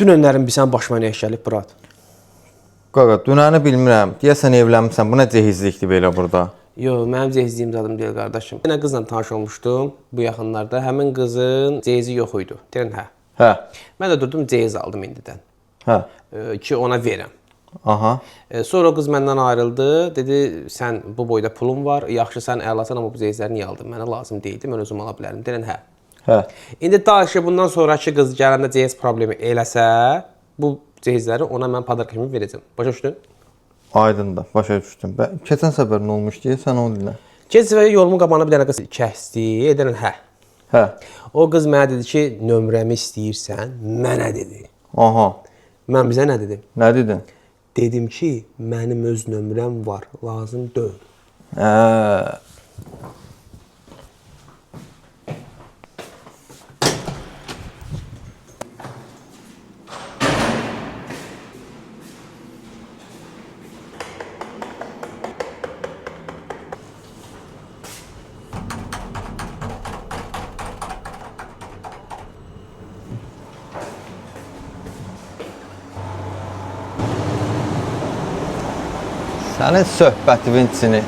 Dünənlərin bir sən başıma nə iş gəlib, brat? Qaqa, dünəni bilmirəm. Deyəsən evlənmisən. Bu nə cehizlikdir belə burada? Yox, mənim cehizliyim zadım deyil, qardaşım. Yenə qızla tanış olmuşdum bu yaxınlarda. Həmin qızın cehizi yox idi. Deyən hə. Hə. Mən də durdum, cehiz aldım indidən. Hə. Ki ona verəm. Aha. Sonra o qız məndən ayrıldı. Dedi, sən bu boyda pulun var, yaxşı sən əlasan, amma bu cehizləri niyə aldın? Mənə lazım deyildi, mən özüm ala bilərdim. Deyən hə. Hə. İndi daşı bundan sonraki qız gələndə cehiz problemi eləsə, bu cehizləri ona mən padarka kimi verəcəm. Başa düşdün? Aydındır, başa düşdüm. Keçən səfər nə olmuş deyə sən onu dinlə. Keçən səfər yolumun qabağına bir dənə qız kəsdi. Edən hə. Hə. O qız mənə dedi ki, nömrəmi istəyirsən, mənə dedi. Aha. Mən bizə nə dedim? Nə dedin? Dedim ki, mənim öz nömrəm var, lazım deyil. Hə. Sənin söhbətin içini